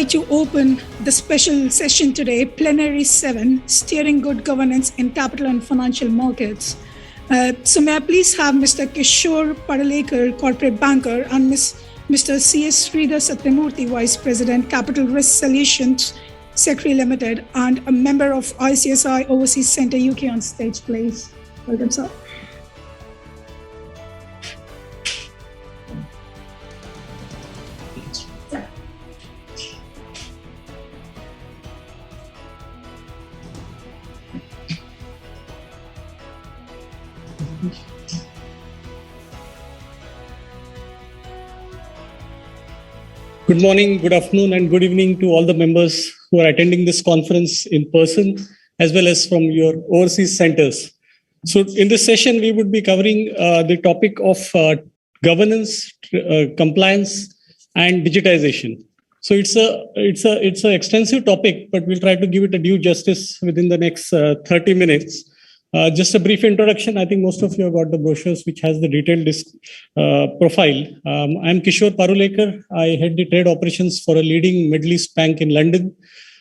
like to open the special session today, Plenary VII, Steering Good Governance in Capital and Financial Markets. So may I please have Mr. Kishore Padalekar, Corporate Banker, and Mr. C.S. Sridhar Satyamurthy, Vice President, Capital Risk Solutions, Secretary Limited, and a member of ICIOC Overseas Center UK on stage, please. Welcome, sir. Good morning, good afternoon, and good evening to all the members who are attending this conference in person, as well as from your overseas centers. So in this session, we would be covering the topic of governance, compliance, and digitization. So it's an extensive topic, but we'll try to give it a due justice within the next 30 minutes. Just a brief introduction. I think most of you have got the brochures, which has the detailed profile. I'm Kishore Parulekar. I head the trade operations for a leading Middle East bank in London.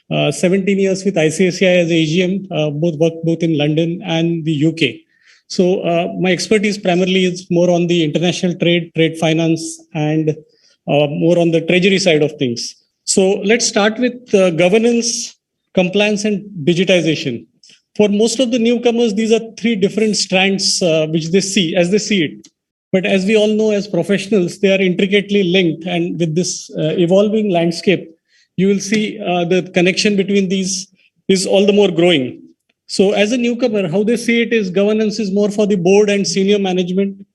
17 years with ICICI as AGM, both in London and the UK. So my expertise primarily is more on the international trade finance, and more on the treasury side of things. So let's start with governance, compliance, and digitization. For most of the newcomers, these are three different strands which they see as they see it. But as we all know, as professionals, they are intricately linked. And with this evolving landscape, you will see the connection between these is all the more growing. So as a newcomer, how they see it is governance is more for the board and senior management.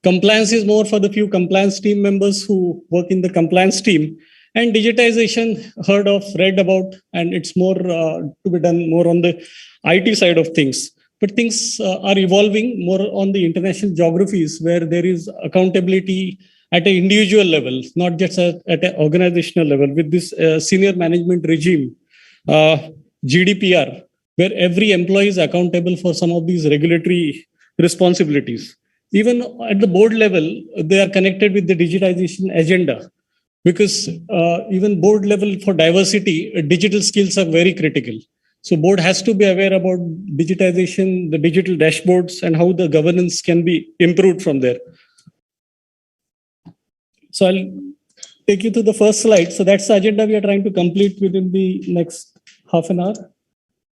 Compliance is more for the few compliance team members who work in the compliance team. And digitization, heard of, read about, and it's more to be done more on the IT side of things. But things are evolving more on the international geographies where there is accountability at an individual level, not just at an organizational level, with this senior management regime, GDPR, where every employee is accountable for some of these regulatory responsibilities. Even at the board level, they are connected with the digitization agenda. Because even board level for diversity, digital skills are very critical. So board has to be aware about digitization, the digital dashboards, and how the governance can be improved from there. So I'll take you to the first slide. So that's the agenda we are trying to complete within the next half an hour.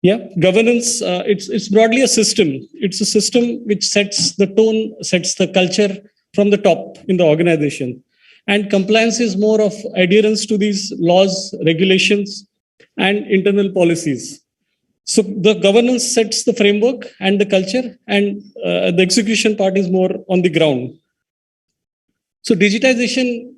Yeah, governance, it's broadly a system. It's a system which sets the tone, sets the culture from the top in the organization. And compliance is more of adherence to these laws, regulations, and internal policies. So the governance sets the framework and the culture, and the execution part is more on the ground. So digitization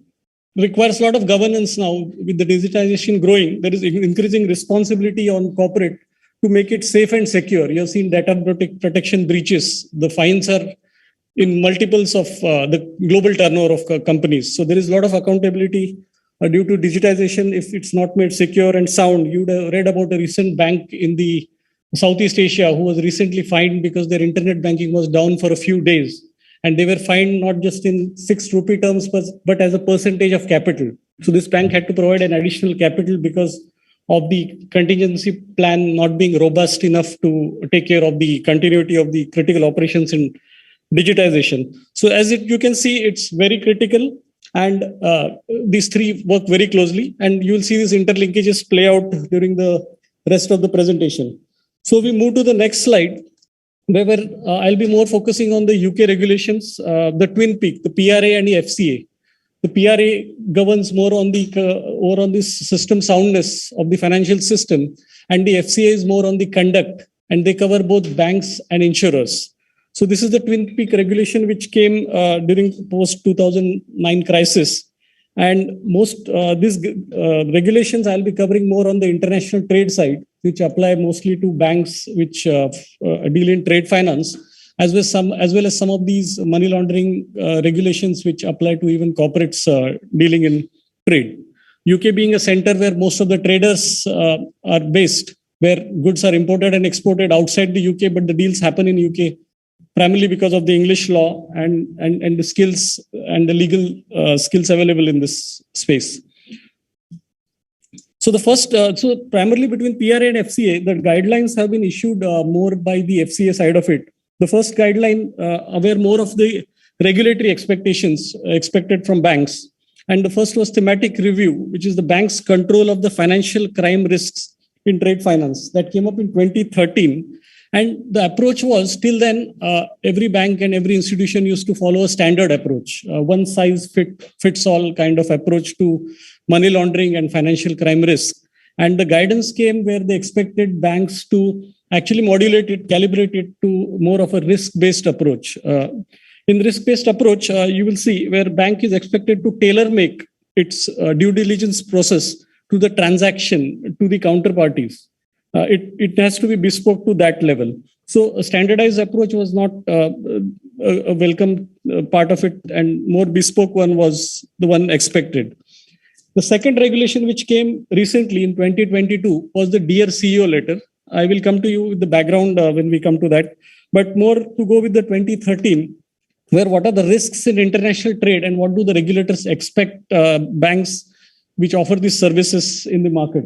requires a lot of governance now. With the digitization growing, there is increasing responsibility on corporate to make it safe and secure. You have seen data protection breaches. The fines are in multiples of the global turnover of companies. So there is a lot of accountability due to digitization. If it's not made secure and sound, you'd have read about a recent bank in the Southeast Asia who was recently fined because their internet banking was down for a few days. And they were fined not just in fixed rupee terms, but as a percentage of capital. So this bank had to provide an additional capital because of the contingency plan not being robust enough to take care of the continuity of the critical operations in digitization. So as you can see, it's very critical, and these three work very closely, and you will see these interlinkages play out during the rest of the presentation. So we move to the next slide, where I'll be more focusing on the UK regulations, the twin peak, the PRA and the FCA. The PRA governs more on this system soundness of the financial system, and the FCA is more on the conduct, and they cover both banks and insurers. So this is the twin peak regulation which came during post 2009 crisis, and most these regulations I'll be covering more on the international trade side, which apply mostly to banks which deal in trade finance, as well as some of these money laundering regulations which apply to even corporates dealing in trade. UK being a center where most of the traders are based, where goods are imported and exported outside the UK, but the deals happen in UK. Primarily because of the English law and the skills and the legal skills available in this space. So the first, so primarily between PRA and FCA, the guidelines have been issued more by the FCA side of it. The first guideline aware more of the regulatory expectations expected from banks. And the first was thematic review, which is the bank's control of the financial crime risks in trade finance. That came up in 2013. And the approach was, till then, every bank and every institution used to follow a standard approach, one size fits all kind of approach to money laundering and financial crime risk. And the guidance came where they expected banks to actually modulate it, calibrate it to more of a risk-based approach. In risk-based approach, you will see where bank is expected to tailor make its due diligence process to the transaction, to the counterparties. It has to be bespoke to that level. So a standardized approach was not a welcome part of it, and more bespoke one was the one expected. The second regulation which came recently in 2022 was the Dear CEO letter. I will come to you with the background when we come to that, but more to go with the 2013, where what are the risks in international trade and what do the regulators expect banks which offer these services in the market.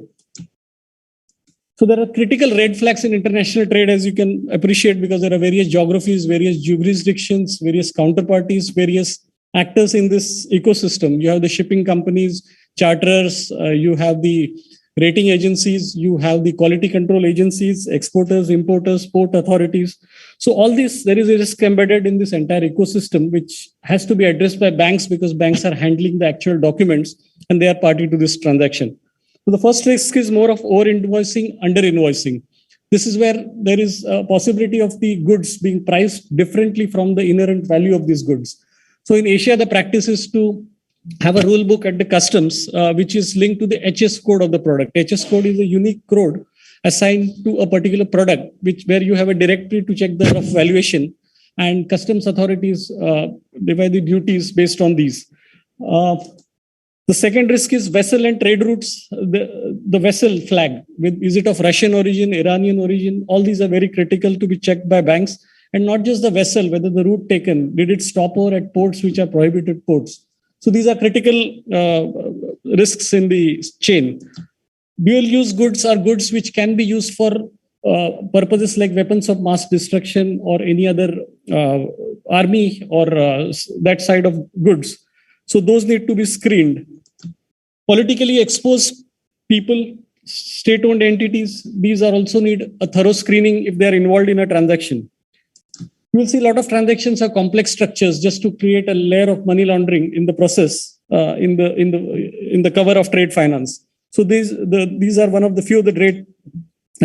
So there are critical red flags in international trade, as you can appreciate, because there are various geographies, various jurisdictions, various counterparties, various actors in this ecosystem. You have the shipping companies, charterers, you have the rating agencies, you have the quality control agencies, exporters, importers, port authorities. So all this, there is a risk embedded in this entire ecosystem, which has to be addressed by banks because banks are handling the actual documents and they are party to this transaction. So the first risk is more of over-invoicing, under-invoicing. This is where there is a possibility of the goods being priced differently from the inherent value of these goods. So in Asia, the practice is to have a rule book at the customs, which is linked to the HS code of the product. HS code is a unique code assigned to a particular product, where you have a directory to check the rough valuation, and customs authorities divide the duties based on these. The second risk is vessel and trade routes. The vessel flag, is it of Russian origin, Iranian origin? All these are very critical to be checked by banks. And not just the vessel, whether the route taken, did it stop over at ports which are prohibited ports? So these are critical risks in the chain. Dual-use goods are goods which can be used for purposes like weapons of mass destruction or any other army or that side of goods. So those need to be screened. Politically exposed people, state-owned entities, these are also need a thorough screening if they are involved in a transaction. You will see a lot of transactions have complex structures just to create a layer of money laundering in the process, in the cover of trade finance. So these are one of the few of the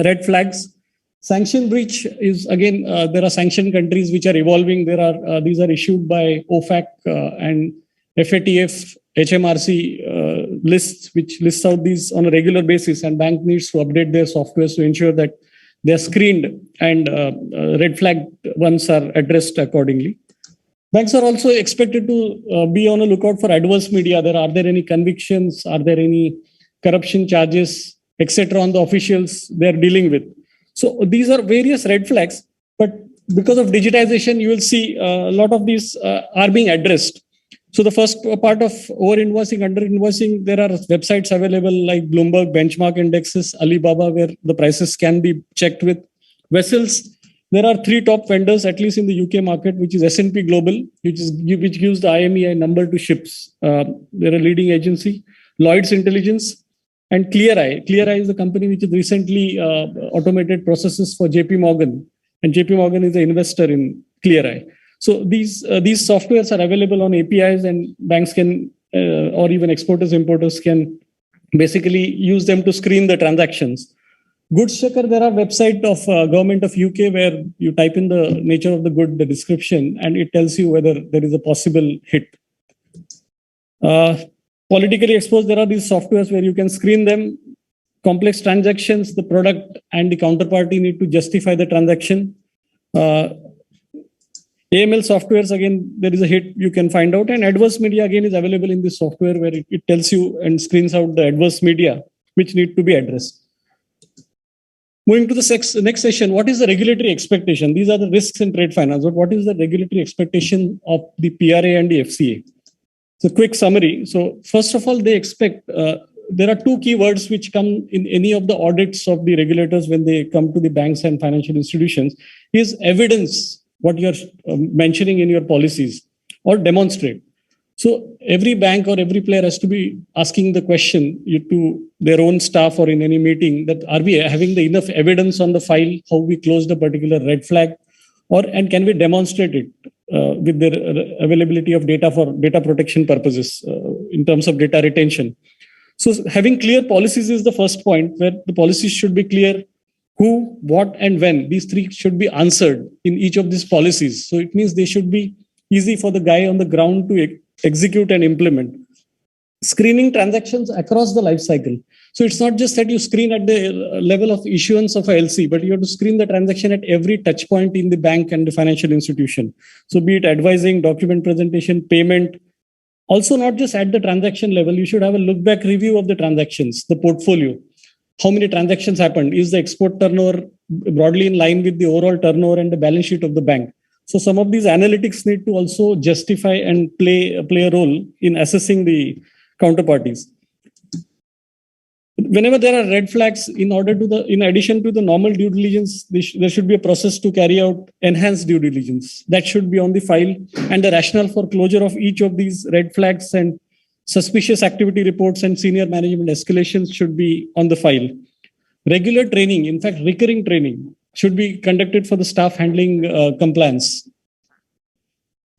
red flags. Sanction breach is again, there are sanctioned countries which are evolving. These are issued by OFAC and FATF, HMRC lists, which lists out these on a regular basis, and bank needs to update their software to ensure that they are screened and red flag ones are addressed accordingly. Banks are also expected to be on a lookout for adverse media. Are there any convictions? Are there any corruption charges, etc. on the officials they are dealing with? So these are various red flags, but because of digitization, you will see a lot of these are being addressed. So the first part of over-invoicing, under-invoicing, there are websites available like Bloomberg benchmark indexes, Alibaba, where the prices can be checked with. Vessels, there are 3 top vendors, at least in the UK market, which is S&P Global, which gives the IMEI number to ships. They're a leading agency. Lloyd's Intelligence and ClearEye. ClearEye is the company which has recently automated processes for JP Morgan. And JP Morgan is an investor in ClearEye. So these softwares are available on APIs, and banks can, or even exporters, importers can basically use them to screen the transactions. Goods checker, there are website of government of UK where you type in the nature of the good, the description, and it tells you whether there is a possible hit. Politically exposed, there are these softwares where you can screen them. Complex transactions, the product and the counterparty need to justify the transaction. AML softwares, again, there is a hit you can find out, and adverse media again is available in this software where it tells you and screens out the adverse media which need to be addressed. Moving to the next session, what is the regulatory expectation? These are the risks in trade finance, but what is the regulatory expectation of the PRA and the FCA? So quick summary. So first of all, they expect there are two key words which come in any of the audits of the regulators when they come to the banks and financial institutions is evidence, what you're mentioning in your policies, or demonstrate. So every bank or every player has to be asking the question to their own staff or in any meeting that are we having the enough evidence on the file, how we closed a particular red flag, and can we demonstrate it with their availability of data for data protection purposes in terms of data retention. So having clear policies is the first point, where the policies should be clear who, what, and when. These three should be answered in each of these policies. So it means they should be easy for the guy on the ground to execute and implement. Screening transactions across the life cycle. So it's not just that you screen at the level of issuance of a LC, but you have to screen the transaction at every touch point in the bank and the financial institution. So be it advising, document presentation, payment. Also, not just at the transaction level, you should have a look back review of the transactions, the portfolio. How many transactions happened? Is the export turnover broadly in line with the overall turnover and the balance sheet of the bank? So some of these analytics need to also justify and play a role in assessing the counterparties. Whenever there are red flags, in addition to the normal due diligence, there should be a process to carry out enhanced due diligence. That should be on the file, and the rationale for closure of each of these red flags and suspicious activity reports and senior management escalations should be on the file. Regular training, in fact, recurring training, should be conducted for the staff handling compliance.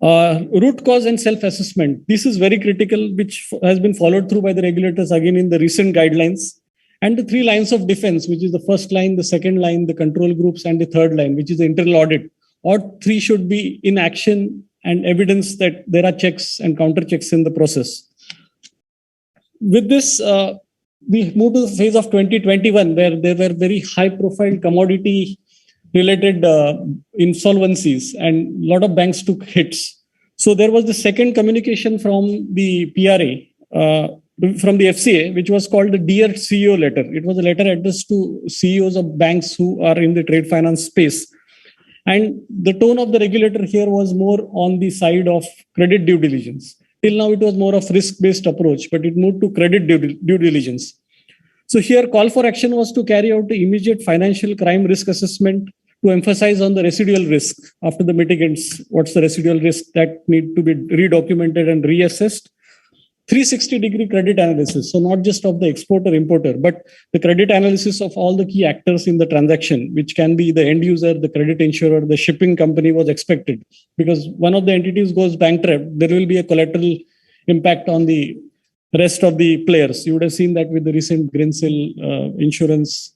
Root cause and self-assessment. This is very critical, which has been followed through by the regulators again in the recent guidelines. And the 3 lines of defense, which is the first line, the second line, the control groups, and the third line, which is the internal audit. All 3 should be in action and evidence that there are checks and counter checks in the process. With this, we move to the phase of 2021, where there were very high-profile commodity-related insolvencies, and a lot of banks took hits. So there was the second communication from the PRA, from the FCA, which was called the Dear CEO letter. It was a letter addressed to CEOs of banks who are in the trade finance space. And the tone of the regulator here was more on the side of credit due diligence. Till now, it was more of risk-based approach, but it moved to credit due diligence. So here, call for action was to carry out the immediate financial crime risk assessment to emphasize on the residual risk after the mitigants. What's the residual risk that need to be redocumented and reassessed? 360-degree credit analysis. So not just of the exporter importer, but the credit analysis of all the key actors in the transaction, which can be the end user, the credit insurer, the shipping company was expected. Because one of the entities goes bankrupt, there will be a collateral impact on the rest of the players. You would have seen that with the recent Greensill insurance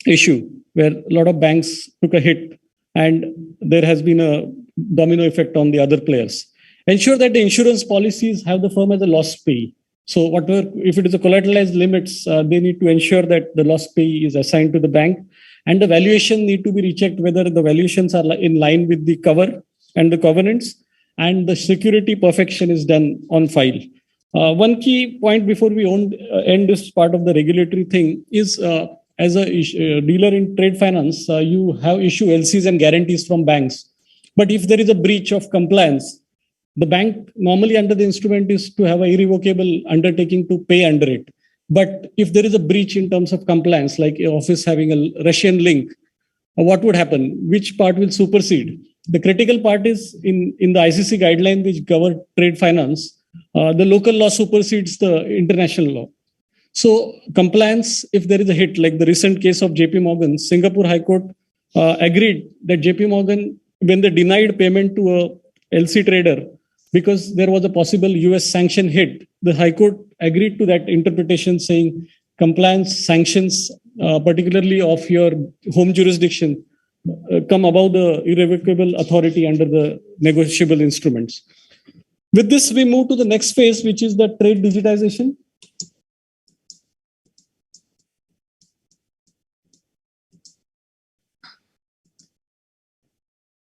issue, where a lot of banks took a hit and there has been a domino effect on the other players. Ensure that the insurance policies have the firm as a loss payee. So whatever, if it is a collateralized limits, they need to ensure that the loss payee is assigned to the bank, and the valuation need to be rechecked whether the valuations are in line with the cover and the covenants, and the security perfection is done on file. One key point before we end this part of the regulatory thing is as a dealer in trade finance, you have issue LCs and guarantees from banks. But if there is a breach of compliance, the bank normally under the instrument is to have an irrevocable undertaking to pay under it. But if there is a breach in terms of compliance, like an office having a Russian link, what would happen? Which part will supersede? The critical part is in the ICC guideline, which govern trade finance, the local law supersedes the international law. So compliance, if there is a hit, like the recent case of JP Morgan, Singapore High Court agreed that JP Morgan, when they denied payment to a LC trader, because there was a possible US sanction hit, the High Court agreed to that interpretation, saying compliance sanctions, particularly of your home jurisdiction, come above the irrevocable authority under the negotiable instruments. With this, we move to the next phase, which is the trade digitization.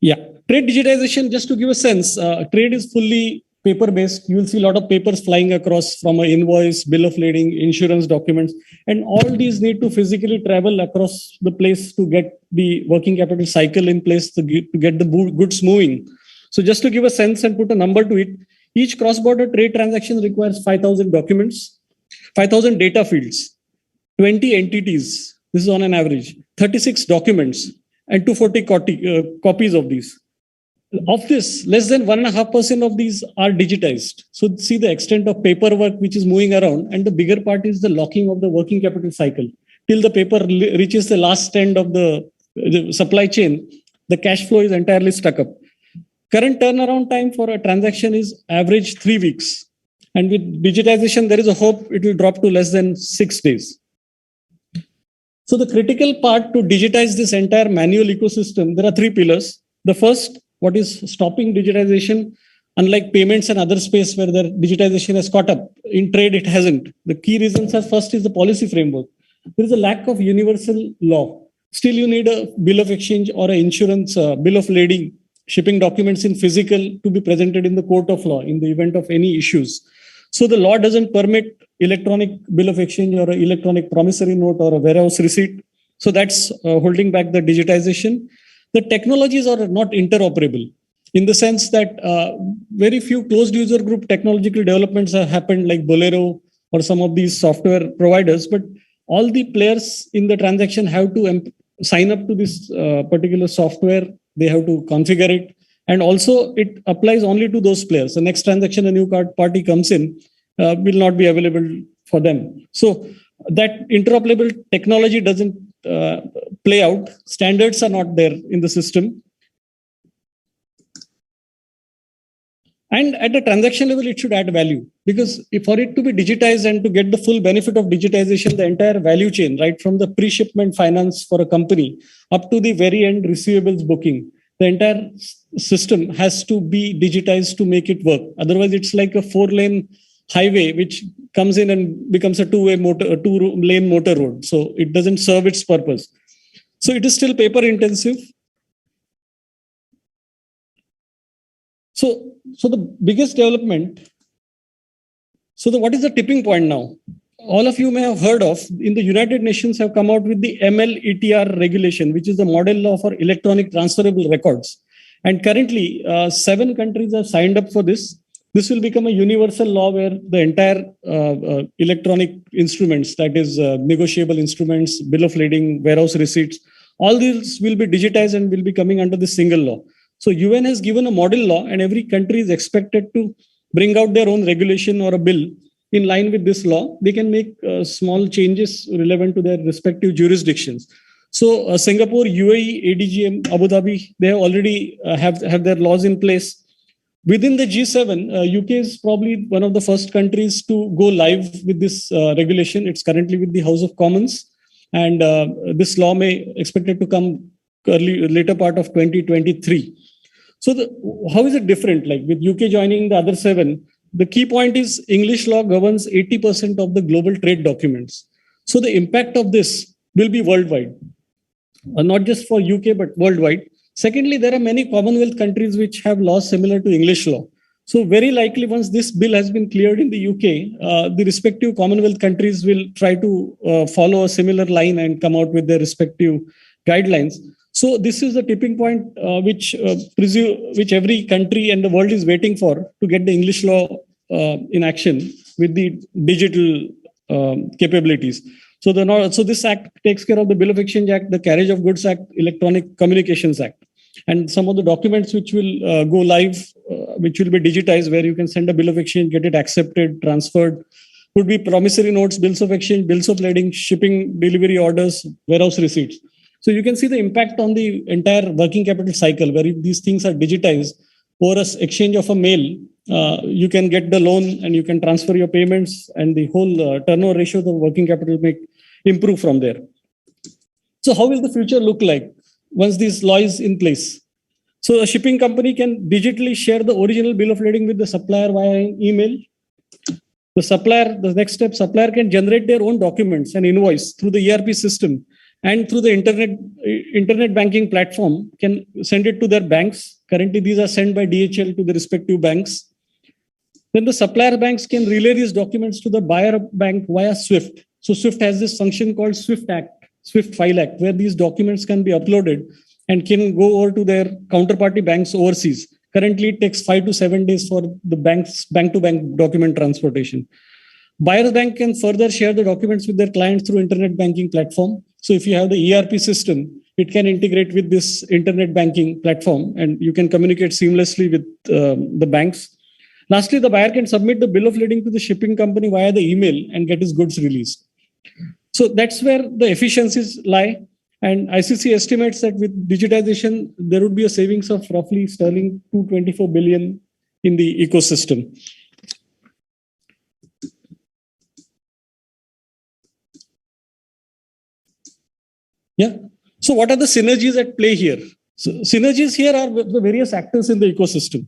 Yeah, trade digitization, just to give a sense, trade is fully paper-based. You will see a lot of papers flying across from an invoice, bill of lading, insurance documents, and all these need to physically travel across the place to get the working capital cycle in place to get the goods moving. So just to give a sense and put a number to it, each cross-border trade transaction requires 5,000 documents. 5,000 data fields, 20 entities. This is on an average, 36 documents, and 240 copies of these. Of this, less than 1.5% of these are digitized. So see the extent of paperwork which is moving around, and the bigger part is the locking of the working capital cycle. Till the paper reaches the last end of the supply chain, the cash flow is entirely stuck up. Current turnaround time for a transaction is average 3 weeks. And with digitization, there is a hope it will drop to less than 6 days. So the critical part to digitize this entire manual ecosystem, there are 3 pillars. The first, what is stopping digitization, unlike payments and other space where the digitization has caught up. In trade, it hasn't. The key reasons are first is the policy framework. There is a lack of universal law. Still, you need a bill of exchange or an insurance bill of lading, shipping documents in physical to be presented in the court of law in the event of any issues. So the law doesn't permit electronic bill of exchange or an electronic promissory note or a warehouse receipt. So that's holding back the digitization. The technologies are not interoperable in the sense that very few closed user group technological developments have happened like Bolero or some of these software providers, but all the players in the transaction have to sign up to this particular software. They have to configure it. And also it applies only to those players. The next transaction a new card party comes in will not be available for them. So that interoperable technology doesn't play out. Standards are not there in the system. And at the transaction level, it should add value, because for it to be digitized and to get the full benefit of digitization, the entire value chain, right from the pre-shipment finance for a company up to the very end receivables booking, the entire system has to be digitized to make it work. Otherwise, it's like a 4-lane highway which comes in and becomes a 2-lane motor road. So it doesn't serve its purpose. So it is still paper intensive. So the biggest development. What is the tipping point now? All of you may have heard of, in the United Nations have come out with the MLETR regulation, which is the model law for electronic transferable records. And currently, 7 countries have signed up for this. This will become a universal law where the entire electronic instruments, that is negotiable instruments, bill of lading, warehouse receipts, all these will be digitized and will be coming under this single law. So UN has given a model law, and every country is expected to bring out their own regulation or a bill in line with this law. They can make small changes relevant to their respective jurisdictions. So Singapore, UAE, ADGM, Abu Dhabi, they have already have their laws in place. Within the G7, UK is probably one of the first countries to go live with this regulation. It's currently with the House of Commons, and this law may expected to come later part of 2023. So how is it different? Like with UK joining the other 7, the key point is English law governs 80% of the global trade documents. So the impact of this will be worldwide, not just for UK, but worldwide. Secondly, there are many Commonwealth countries which have laws similar to English law. So very likely once this bill has been cleared in the UK, the respective Commonwealth countries will try to follow a similar line and come out with their respective guidelines. So this is the tipping point which every country and the world is waiting for, to get the English law in action with the digital capabilities. So this act takes care of the Bill of Exchange Act, the Carriage of Goods Act, Electronic Communications Act, and some of the documents which will go live, which will be digitized, where you can send a bill of exchange, get it accepted, transferred, could be promissory notes, bills of exchange, bills of lading, shipping, delivery orders, warehouse receipts. So you can see the impact on the entire working capital cycle, where if these things are digitized over an exchange of a mail, you can get the loan and you can transfer your payments, and the whole turnover ratio of the working capital may improve from there. So how will the future look like once this law is in place? So a shipping company can digitally share the original bill of lading with the supplier via email. The next step, supplier can generate their own documents and invoice through the ERP system, and through the internet banking platform can send it to their banks. Currently, these are sent by DHL to the respective banks. Then the supplier banks can relay these documents to the buyer bank via SWIFT. So SWIFT has this function called SWIFT File Act, where these documents can be uploaded and can go over to their counterparty banks overseas. Currently, it takes 5 to 7 days for the bank-to-bank document transportation. Buyer's bank can further share the documents with their clients through internet banking platform. So if you have the ERP system, it can integrate with this internet banking platform and you can communicate seamlessly with the banks. Lastly, the buyer can submit the bill of lading to the shipping company via the email and get his goods released. So that's where the efficiencies lie. And ICC estimates that with digitization, there would be a savings of roughly sterling 224 billion in the ecosystem. Yeah. So what are the synergies at play here? So synergies here are the various actors in the ecosystem.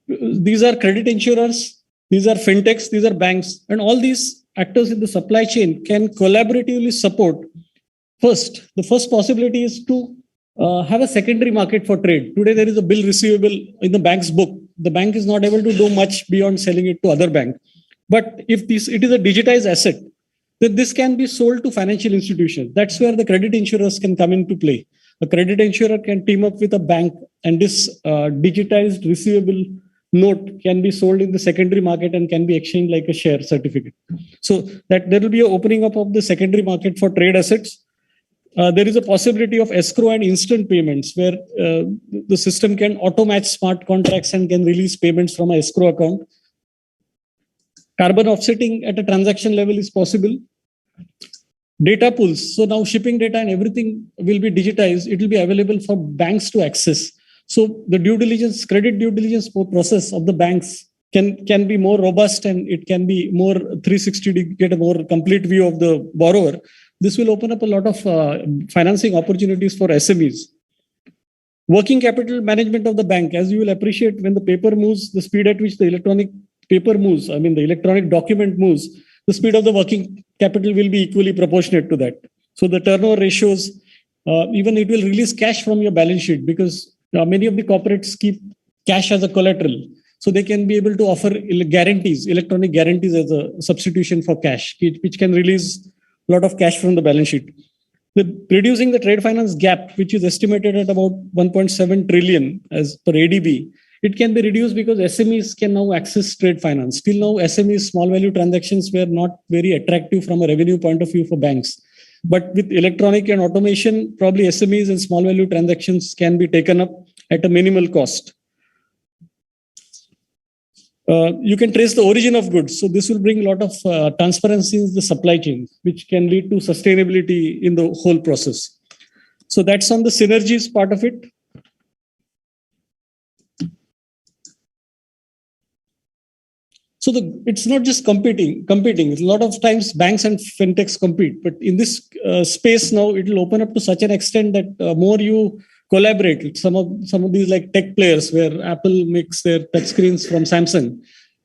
These are credit insurers, these are fintechs, these are banks, and all these actors in the supply chain can collaboratively support. First, the first possibility is to have a secondary market for trade. Today, there is a bill receivable in the bank's book. The bank is not able to do much beyond selling it to other bank. But if it is a digitized asset, then this can be sold to financial institutions. That's where the credit insurers can come into play. A credit insurer can team up with a bank, and this digitized receivable note can be sold in the secondary market and can be exchanged like a share certificate. So that there will be an opening up of the secondary market for trade assets. There is a possibility of escrow and instant payments where the system can auto-match smart contracts and can release payments from an escrow account. Carbon offsetting at a transaction level is possible. Data pools. So now shipping data and everything will be digitized. It will be available for banks to access. So the due diligence, credit due diligence process of the banks can be more robust and it can be more 360 to get a more complete view of the borrower. This will open up a lot of financing opportunities for SMEs. Working capital management of the bank, as you will appreciate, when the paper moves, the speed at which the electronic paper moves, I mean the electronic document moves, the speed of the working capital will be equally proportionate to that. So the turnover ratios, even it will release cash from your balance sheet because many of the corporates keep cash as a collateral. So they can be able to offer guarantees, electronic guarantees as a substitution for cash, which can release a lot of cash from the balance sheet. Reducing the trade finance gap, which is estimated at about 1.7 trillion as per ADB, it can be reduced because SMEs can now access trade finance. Till now, SMEs, small value transactions were not very attractive from a revenue point of view for banks. But with electronic and automation, probably SMEs and small value transactions can be taken up at a minimal cost. You can trace the origin of goods. So this will bring a lot of transparency in the supply chain, which can lead to sustainability in the whole process. So that's on the synergies part of it. So it's not just competing. A lot of times banks and fintechs compete, but in this space now, it will open up to such an extent that more you collaborate. Some of these like tech players where Apple makes their touchscreens from Samsung.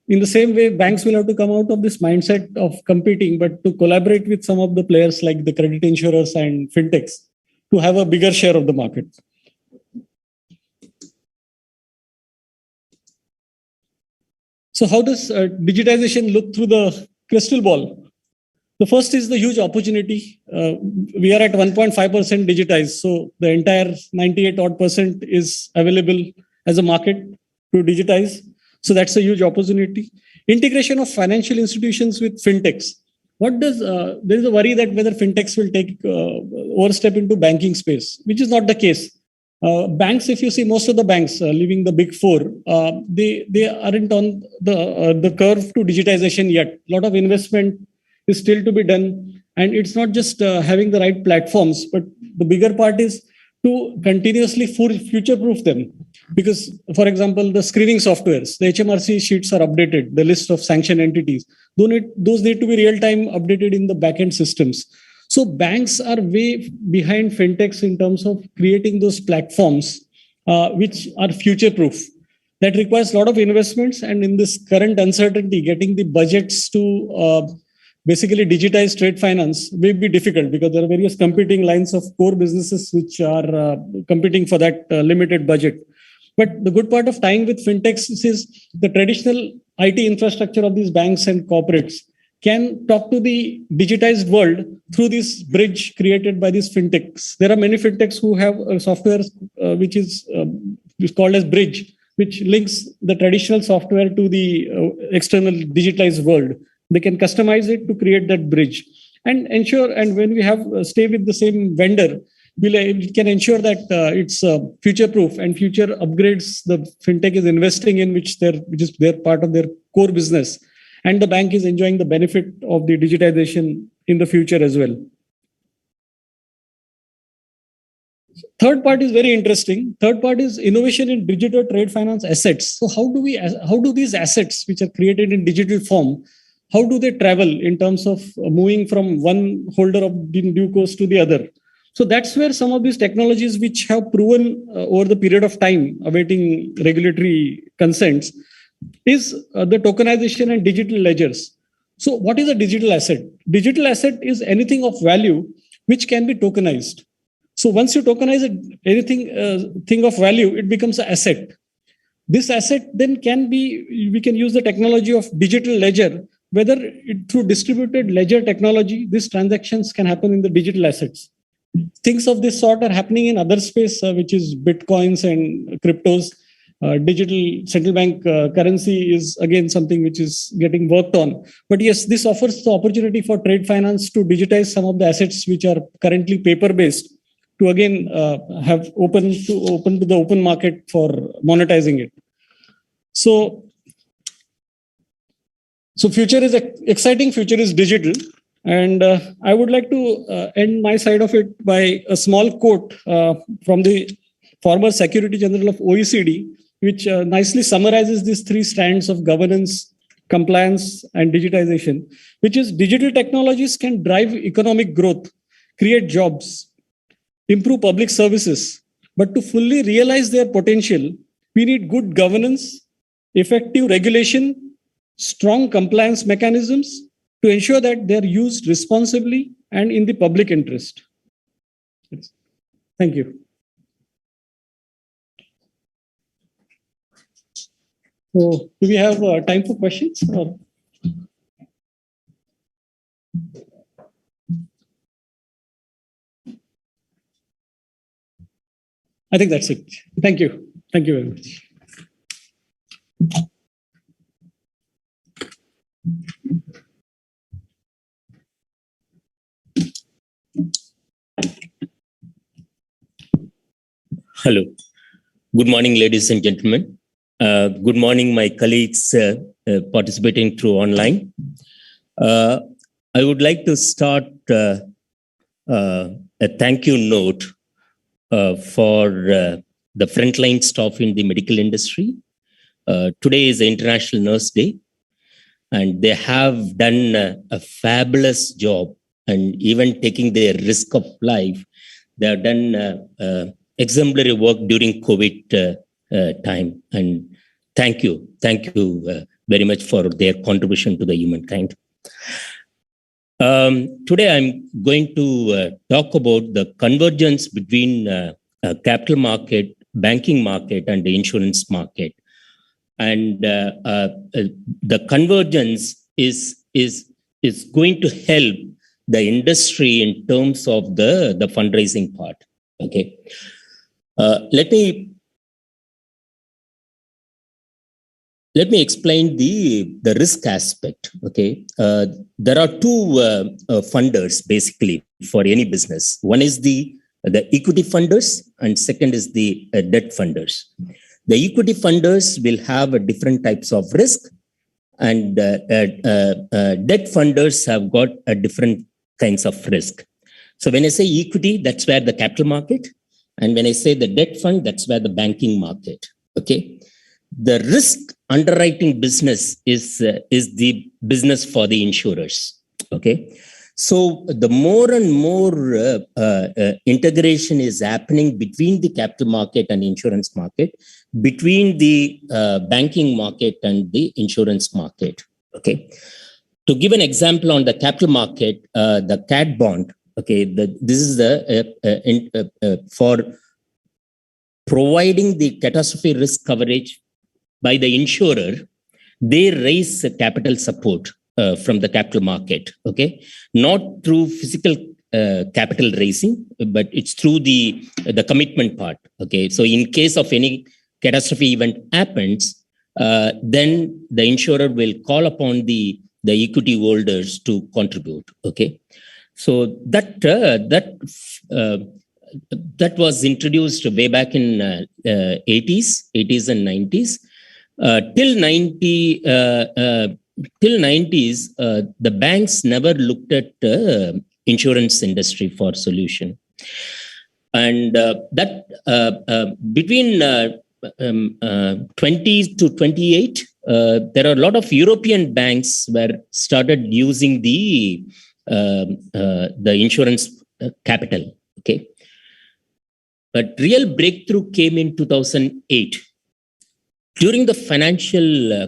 In the same way, banks will have to come out of this mindset of competing, but to collaborate with some of the players like the credit insurers and fintechs to have a bigger share of the market. So how does digitization look through the crystal ball? The first is the huge opportunity. We are at 1.5% digitized. So the entire 98% is available as a market to digitize. So that's a huge opportunity. Integration of financial institutions with fintechs. There is a worry that whether fintechs will take overstep into banking space, which is not the case. Banks, if you see most of the banks leaving the big four, they aren't on the curve to digitization yet. A lot of investment is still to be done. And it's not just having the right platforms, but the bigger part is to continuously future-proof them. Because, for example, the screening softwares, the HMRC sheets are updated, the list of sanctioned entities. Those need to be real-time updated in the backend systems. So banks are way behind fintechs in terms of creating those platforms which are future-proof. That requires a lot of investments. And in this current uncertainty, getting the budgets to basically digitize trade finance may be difficult because there are various competing lines of core businesses which are competing for that limited budget. But the good part of tying with fintechs is the traditional IT infrastructure of these banks and corporates can talk to the digitized world through this bridge created by these fintechs. There are many fintechs who have software which is called as bridge, which links the traditional software to the external digitized world. They can customize it to create that bridge and ensure. And when we have stay with the same vendor, we can ensure that it's future proof and future upgrades the fintech is investing in, which is their part of their core business, and the bank is enjoying the benefit of the digitization in the future as well. Third part is very interesting. Third part is innovation in digital trade finance assets. So how do these assets, which are created in digital form, how do they travel in terms of moving from one holder of due course to the other? So that's where some of these technologies, which have proven over the period of time, awaiting regulatory consents, is the tokenization and digital ledgers. So what is a digital asset? Digital asset is anything of value which can be tokenized. So once you tokenize anything thing of value, it becomes an asset. This asset then we can use the technology of digital ledger, whether through distributed ledger technology, these transactions can happen in the digital assets. Things of this sort are happening in other space, which is bitcoins and cryptos. Digital central bank currency is again something which is getting worked on. But yes, this offers the opportunity for trade finance to digitize some of the assets which are currently paper-based, to again have open to the open market for monetizing it. So future is exciting. Future is digital. And I would like to end my side of it by a small quote from the former Secretary General of OECD, which nicely summarizes these three strands of governance, compliance, and digitization, which is digital technologies can drive economic growth, create jobs, improve public services. But to fully realize their potential, we need good governance, effective regulation, strong compliance mechanisms to ensure that they're used responsibly and in the public interest. Thank you. So, do we have time for questions? Or? I think that's it. Thank you. Thank you very much. Hello. Good morning, ladies and gentlemen. Good morning, my colleagues participating through online. I would like to start a thank you note for the frontline staff in the medical industry. Today is International Nurse Day, and they have done a fabulous job, and even taking their risk of life, they have done exemplary work during COVID time. And thank you very much for their contribution to the humankind. Today, I'm going to talk about the convergence between capital market, banking market, and the insurance market. And the convergence is going to help the industry in terms of the fundraising part. Okay. Let me explain the risk aspect. Okay, there are two funders basically for any business. One is the equity funders, and second is the debt funders. The equity funders will have different types of risk, and debt funders have got different kinds of risk. So when I say equity, that's where the capital market. And when I say the debt fund, that's where the banking market. Okay, the risk underwriting business is the business for the insurers. Okay, so the more and more integration is happening between the capital market and insurance market, between the banking market and the insurance market. Okay, to give an example on the capital market, the CAT bond. Okay, this is for providing the catastrophe risk coverage by the insurer. They raise capital support from the capital market. Okay, not through physical capital raising, but it's through the commitment part. Okay, so in case of any catastrophe event happens, then the insurer will call upon the the equity holders to contribute. Okay, so that was introduced way back in 80s and 90s. Till 90s, the banks never looked at insurance industry for solution. And between 20 to 28, there are a lot of European banks were started using the insurance capital. Okay, but real breakthrough came in 2008. During the financial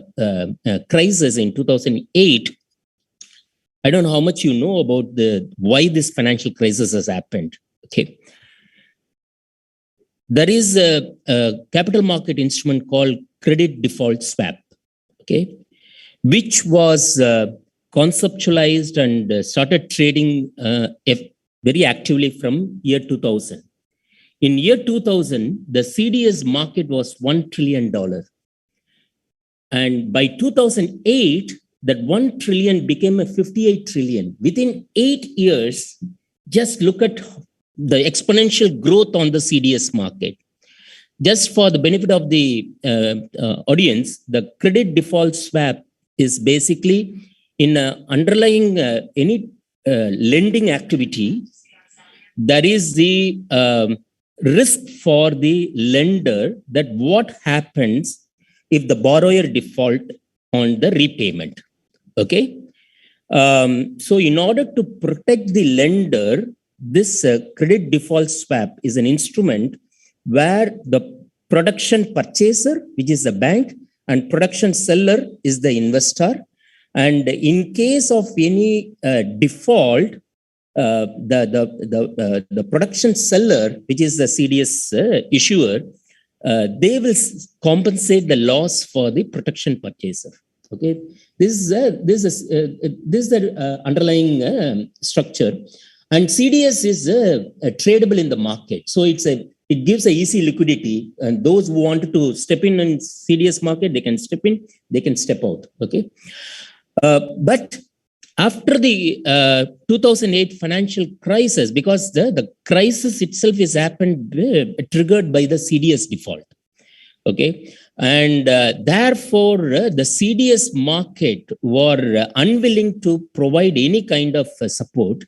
crisis in 2008, I don't know how much you know about why this financial crisis has happened. Okay, there is a capital market instrument called credit default swap. Okay, which was conceptualized and started trading very actively from year 2000. In year 2000, the CDS market was $1 trillion. And by 2008, that 1 trillion became a 58 trillion. Within 8 years, just look at the exponential growth on the CDS market. Just for the benefit of the audience, the credit default swap is basically in underlying any lending activity, there is the risk for the lender that what happens if the borrower default on the repayment. Okay. So in order to protect the lender, this credit default swap is an instrument where the production purchaser, which is the bank, and production seller is the investor. And in case of any default, the production seller, which is the CDS issuer, they will compensate the loss for the protection purchaser. Okay, this is the underlying structure, and CDS is tradable in the market. So it gives a easy liquidity, and those who want to step in CDS market, they can step in, they can step out. Okay, but after the 2008 financial crisis, because the crisis itself is happened triggered by the CDS default. Okay, and therefore the CDS market were unwilling to provide any kind of support,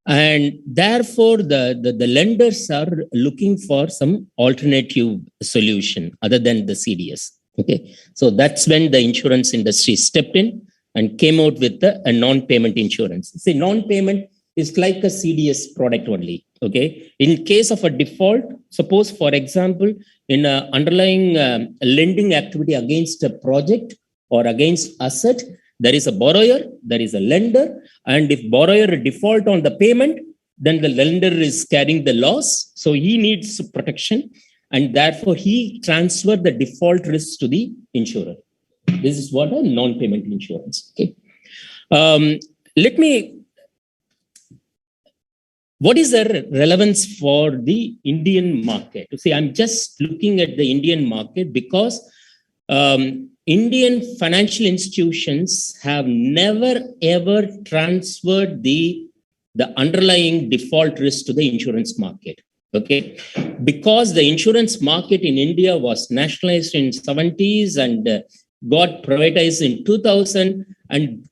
and therefore the lenders are looking for some alternative solution other than the CDS. Okay, so that's when the insurance industry stepped in and came out with a non-payment insurance. See, non-payment is like a CDS product only. Okay, in case of a default, suppose for example, in an underlying lending activity against a project or against asset, there is a borrower, there is a lender, and if borrower default on the payment, then the lender is carrying the loss. So he needs protection, and therefore he transferred the default risk to the insurer. This is what a non-payment insurance. Okay. What is the relevance for the Indian market? You see, I'm just looking at the Indian market because Indian financial institutions have never ever transferred the underlying default risk to the insurance market. Okay, because the insurance market in India was nationalized in 70s and got privatized in 2000, and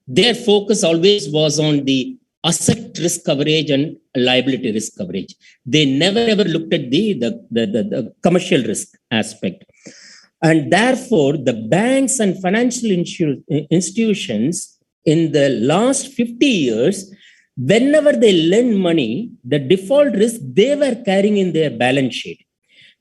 their focus always was on the asset risk coverage and liability risk coverage. They never ever looked at the commercial risk aspect. And therefore, the banks and financial institutions in the last 50 years, whenever they lend money, the default risk they were carrying in their balance sheet.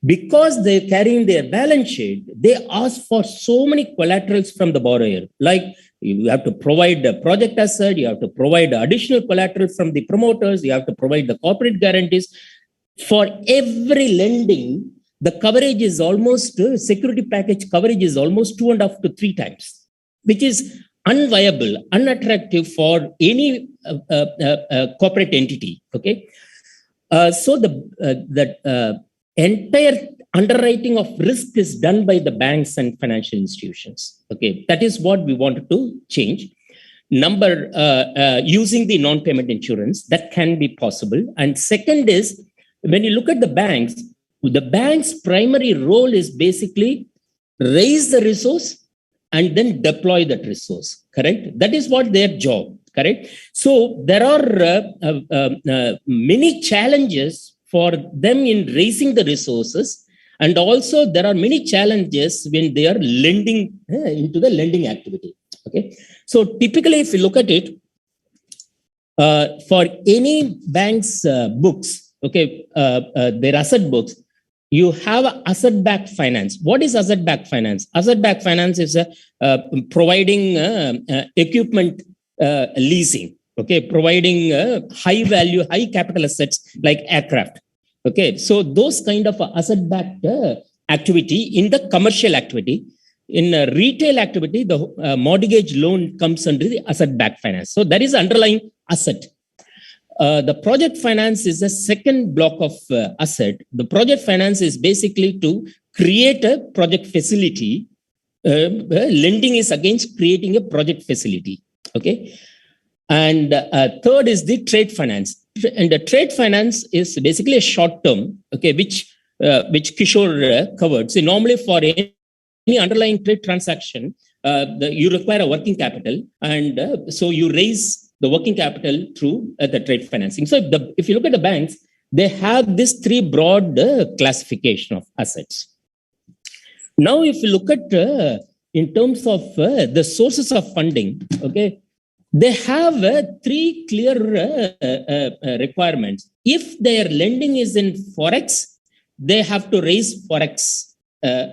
Because they're carrying their balance sheet, they ask for so many collaterals from the borrower. Like you have to provide the project asset, you have to provide additional collateral from the promoters, you have to provide the corporate guarantees. For every lending, the coverage is almost, security package coverage is almost 2.5 to 3 times, which is unviable, unattractive for any corporate entity. Okay, so the entire underwriting of risk is done by the banks and financial institutions. Okay, that is what we wanted to change. Using the non-payment insurance, that can be possible. And second is, when you look at the bank's primary role is basically raise the resource and then deploy that resource, correct? That is what their job, correct? So there are many challenges for them in raising the resources. And also there are many challenges when they are lending into the lending activity, okay? So typically, if you look at it, for any bank's books, okay, their asset books, you have asset-backed finance. What is asset-backed finance? Asset-backed finance is providing equipment leasing, okay, providing high-value, high-capital assets like aircraft. Okay, so those kind of asset-backed activity in the commercial activity. In a retail activity, the mortgage loan comes under the asset-backed finance. So that is the underlying asset. The project finance is a second block of asset. The project finance is basically to create a project facility. Lending is against creating a project facility. Okay. And third is the trade finance. And the trade finance is basically a short term, okay, which Kishore covered. So normally for any underlying trade transaction, you require a working capital. And so you raise the working capital through the trade financing. So if you look at the banks, they have this three broad classification of assets. Now, if you look at in terms of the sources of funding, okay, they have three clear requirements. If their lending is in Forex, they have to raise Forex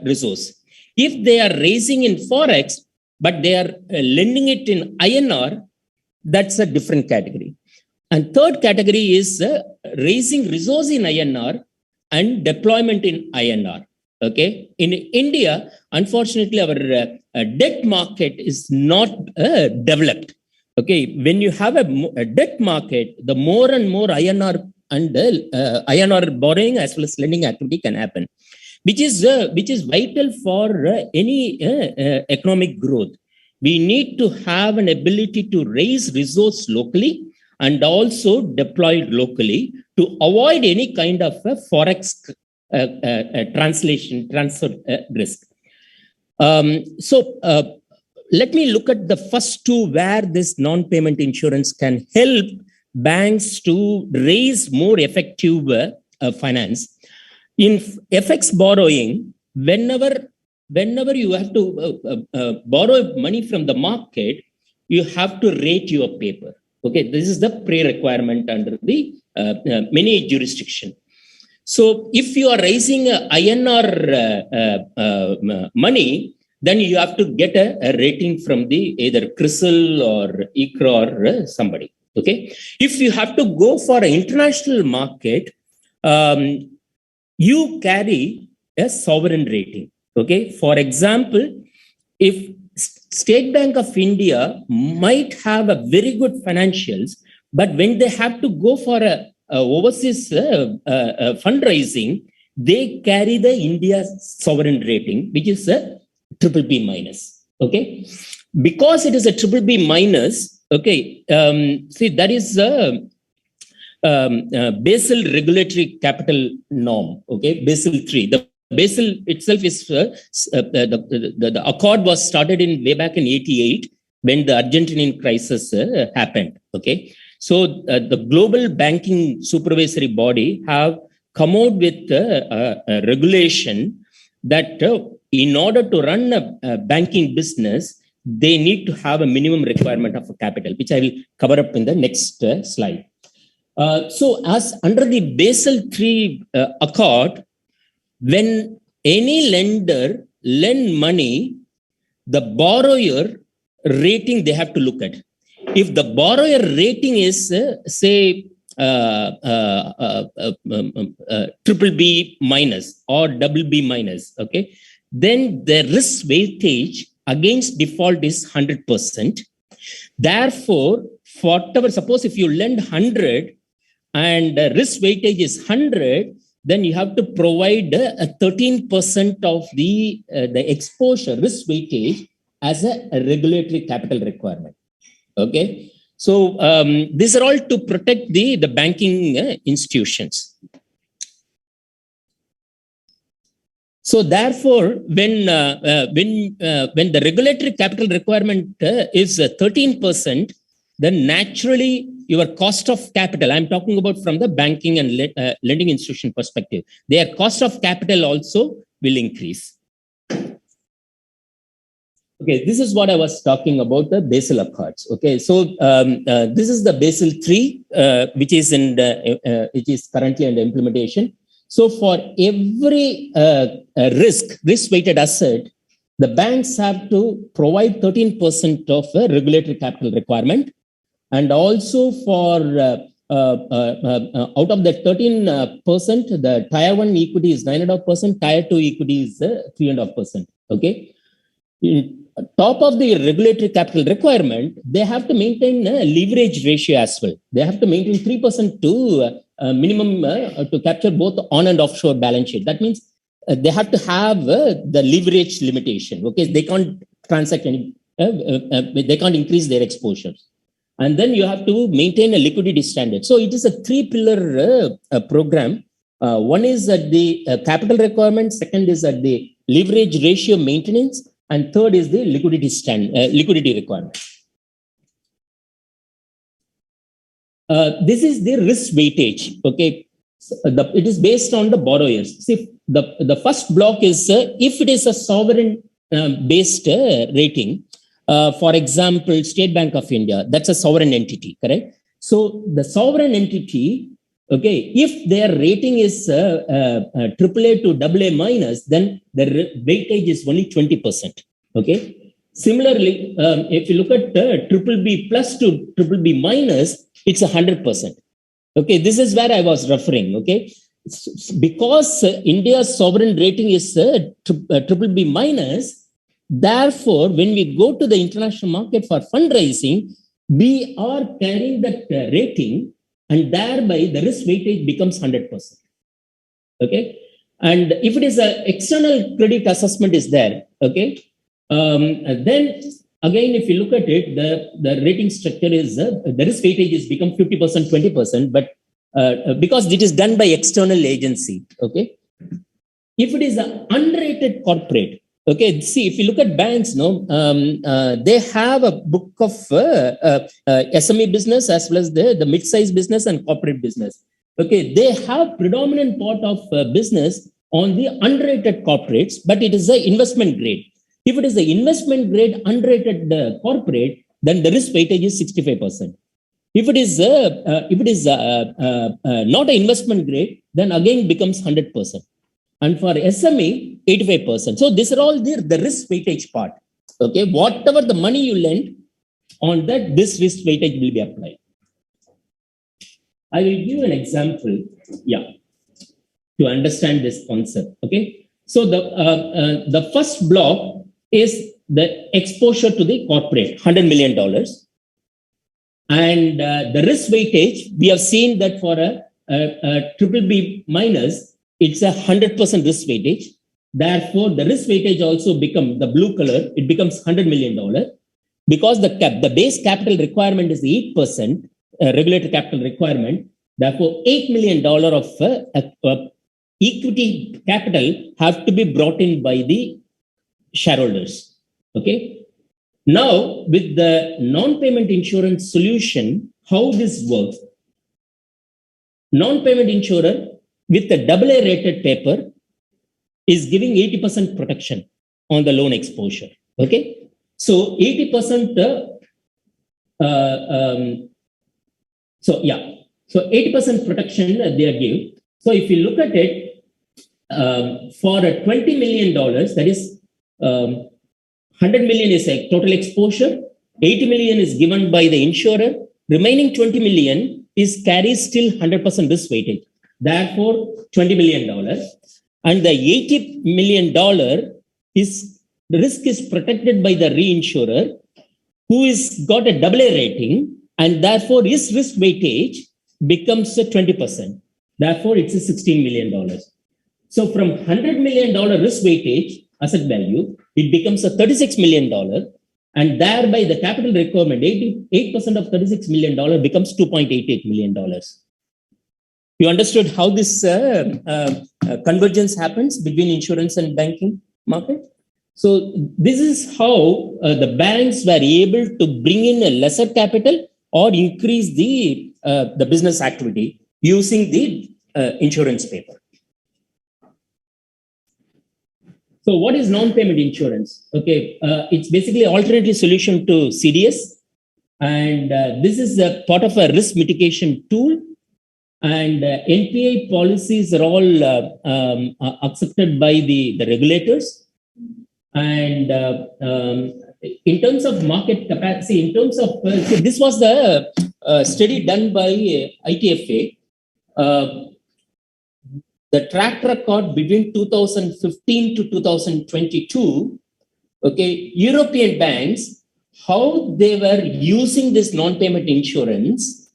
resource. If they are raising in Forex, but they are lending it in INR, that's a different category. And third category is raising resource in INR and deployment in INR. Okay. In India, unfortunately, our debt market is not developed. Okay. When you have a debt market, the more and more INR and INR borrowing as well as lending activity can happen, which is vital for any economic growth. We need to have an ability to raise resource locally and also deploy it locally to avoid any kind of Forex transfer risk. So let me look at the first two where this non-payment insurance can help banks to raise more effective finance. In FX borrowing, whenever you have to borrow money from the market, you have to rate your paper. Okay, this is the pre-requirement under the many jurisdiction. So if you are raising INR money, then you have to get a rating from the either CRISIL or ICRA or somebody. Okay, if you have to go for an international market, you carry a sovereign rating. Okay, for example, if State Bank of India might have a very good financials, but when they have to go for a overseas fundraising, they carry the India sovereign rating, which is a BBB minus. Okay, because it is a BBB minus. Okay, see, that is a Basel regulatory capital norm. Okay, Basel III. Basel itself is the accord was started in way back in '88 when the Argentinian crisis happened. Okay, so the global banking supervisory body have come out with a regulation that in order to run a banking business, they need to have a minimum requirement of a capital, which I will cover up in the next slide. So as under the Basel III accord, when any lender lend money, the borrower rating they have to look at. If the borrower rating is say BBB minus or BB minus, okay, then the risk weightage against default is 100%. Therefore, whatever, suppose if you lend 100 and risk weightage is 100, then you have to provide a 13% of the exposure risk weightage as a regulatory capital requirement. Okay. So these are all to protect the banking institutions. So therefore, when the regulatory capital requirement is 13%, then naturally your cost of capital, I'm talking about from the banking and lending institution perspective, their cost of capital also will increase. Okay, this is what I was talking about, the Basel Accords. Okay, so this is the Basel III, which is currently under implementation. So for every risk-weighted asset, the banks have to provide 13% of a regulatory capital requirement, and also for out of that 13%, the Tier 1 equity is 9.5%, Tier 2 equity is 3.5%. Okay. Top of the regulatory capital requirement, they have to maintain a leverage ratio as well. They have to maintain 3% to minimum to capture both on and offshore balance sheet. That means they have to have the leverage limitation. Okay, they can't transact any, they can't increase their exposures. And then you have to maintain a liquidity standard. So it is a 3-pillar program. One is at the capital requirement, second is at the leverage ratio maintenance, and third is the liquidity requirement. This is the risk weightage. Okay, so it is based on the borrowers. See, the first block is if it is a sovereign based rating. For example, State Bank of India, that's a sovereign entity, correct? So the sovereign entity, okay, if their rating is AAA to AA minus, then the weightage is only 20%. Okay. Similarly, if you look at BBB plus to BBB minus, it's 100%. Okay, this is where I was referring. Okay, because India's sovereign rating is BBB minus. Therefore, when we go to the international market for fundraising, we are carrying that rating, and thereby the risk weightage becomes 100%. Okay, and if it is an external credit assessment is there, okay, then again, if you look at it, the rating structure is the risk weightage is become 50%, 20%, but because it is done by external agency. Okay, if it is an unrated corporate. Okay, see, if you look at banks, they have a book of SME business as well as the mid-sized business and corporate business. Okay, they have predominant part of business on the unrated corporates, but it is an investment grade. If it is an investment grade unrated corporate, then the risk weightage is 65%. If it is not an investment grade, then again becomes 100%. And for SME, 85%. So these are all the risk weightage part. Okay, whatever the money you lend on that, this risk weightage will be applied. I will give an example, to understand this concept. Okay, so the first block is the exposure to the corporate, $100 million, and the risk weightage. We have seen that for a BBB minus, it's a 100% risk weightage. Therefore, the risk weightage also becomes the blue color. It becomes $100 million because the base capital requirement is 8% regulatory capital requirement. Therefore, $8 million of equity capital have to be brought in by the shareholders. Okay. Now, with the non-payment insurance solution, how this works? Non-payment insurer with the AA rated paper is giving 80% protection on the loan exposure. Okay, so 80%. So 80% protection they give. So if you look at it, for $20 million, that is 100 million is a total exposure. 80 million is given by the insurer. Remaining 20 million is carries still 100% risk weightage. Therefore, $20 million, and the $80 million is the risk is protected by the reinsurer, who is got a AA rating, and therefore his risk weightage becomes 20%. Therefore, it's a $16 million. So from $100 million risk weightage asset value, it becomes a $36 million. And thereby the capital requirement, 88% of $36 million becomes $2.88 million. You understood how this convergence happens between insurance and banking market? So this is how the banks were able to bring in a lesser capital or increase the business activity using the insurance paper. So what is non-payment insurance? Okay, it's basically alternative solution to CDS. And this is a part of a risk mitigation tool. And NPA policies are all accepted by the regulators. And in terms of market capacity, in terms of, this was the study done by ITFA. The track record between 2015 to 2022, okay, European banks, how they were using this non-payment insurance,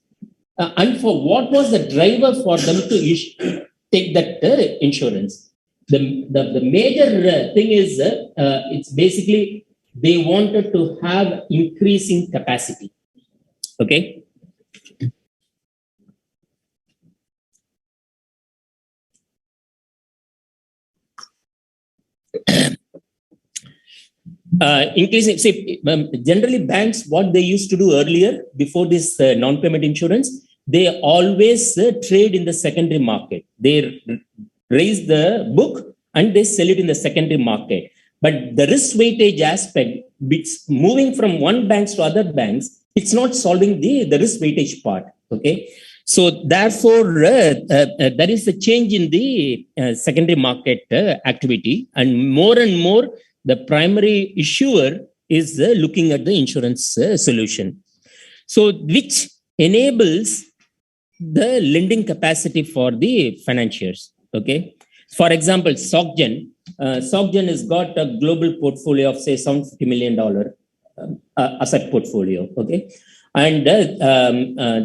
and for what was the driver for them to take that insurance. The major thing is it's basically they wanted to have increasing capacity. Okay. Increasing, see, generally banks, what they used to do earlier before this non-payment insurance, they always trade in the secondary market. They raise the book and they sell it in the secondary market. But the risk weightage aspect, it's moving from one bank to other banks, it's not solving the risk weightage part. Okay. So therefore, there is a change in the secondary market activity, and more the primary issuer is looking at the insurance solution. So which enables the lending capacity for the financiers. Okay. For example, SocGen has got a global portfolio of say $50 million asset portfolio. Okay. And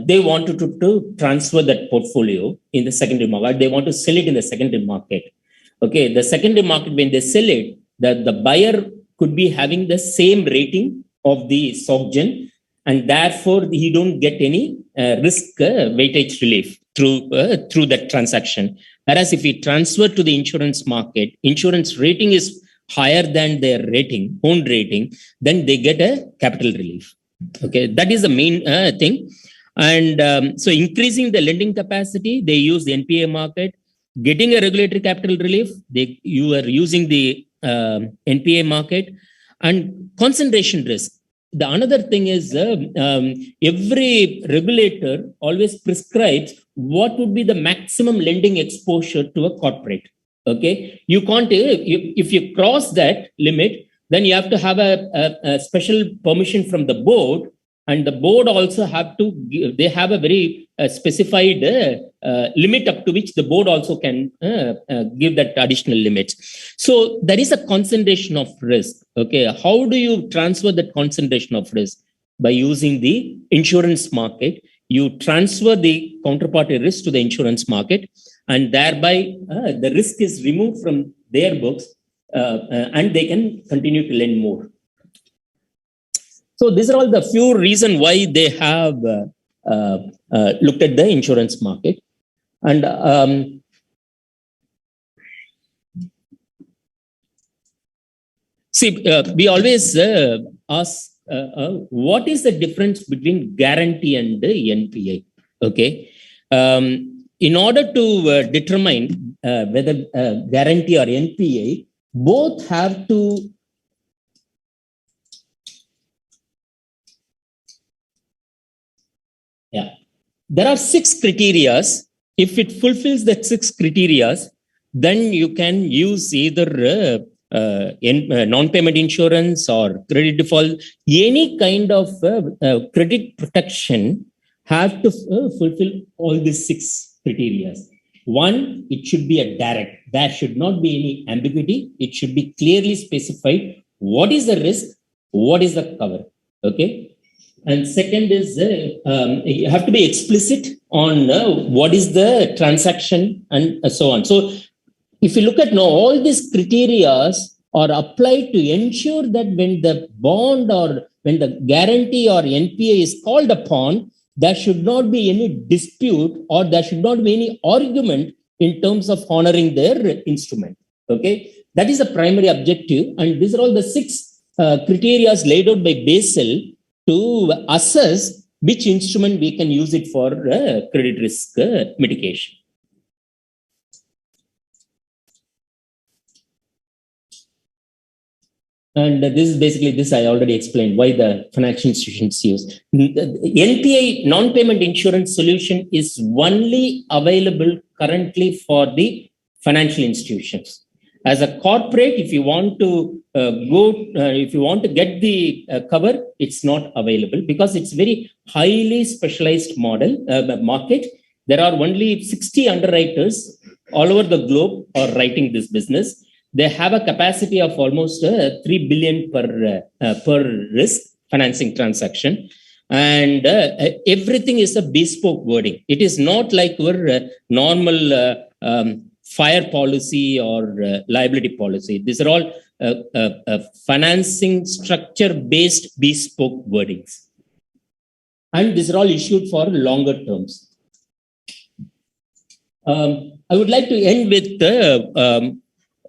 they wanted to transfer that portfolio in the secondary market. They want to sell it in the secondary market. Okay. The secondary market, when they sell it, the buyer could be having the same rating of the SocGen, and therefore he don't get any risk weightage relief through that transaction. Whereas if we transfer to the insurance market, insurance rating is higher than their rating, own rating, then they get a capital relief. Okay, that is the main thing. And so increasing the lending capacity, they use the NPA market. Getting a regulatory capital relief, you are using the NPA market. And concentration risk. The another thing is every regulator always prescribes what would be the maximum lending exposure to a corporate. Okay, you can't, if you cross that limit, then you have to have a special permission from the board, and the board also have to they have a very specified limit up to which the board also can give that additional limits. So there is a concentration of risk. Okay, how do you transfer that concentration of risk? By using the insurance market, you transfer the counterparty risk to the insurance market, and thereby the risk is removed from their books, and they can continue to lend more. So these are all the few reasons why they have looked at the insurance market. And see, we always ask, what is the difference between guarantee and the NPA? Okay. In order to determine whether guarantee or NPA, both have to there are 6 criteria. If it fulfills the 6 criteria, then you can use either non-payment insurance or credit default. Any kind of credit protection have to fulfill all these 6 criteria. One, it should be a direct. There should not be any ambiguity. It should be clearly specified what is the risk, what is the cover. Okay. And second is you have to be explicit on what is the transaction and so on. So if you look at now, all these criteria are applied to ensure that when the bond or when the guarantee or NPA is called upon, there should not be any dispute or there should not be any argument in terms of honoring their instrument. Okay, that is the primary objective, and these are all the 6 criteria laid out by Basel to assess which instrument we can use it for credit risk mitigation. And this is basically this I already explained why the financial institutions use. NPA, non-payment insurance solution is only available currently for the financial institutions. As a corporate, if you want to if you want to get the cover, it's not available because it's very highly specialized market. There are only 60 underwriters all over the globe are writing this business. They have a capacity of almost 3 billion per risk financing transaction. And everything is a bespoke wording. It is not like your normal fire policy or liability policy. These are all financing structure-based bespoke wordings. And these are all issued for longer terms. I would like to end with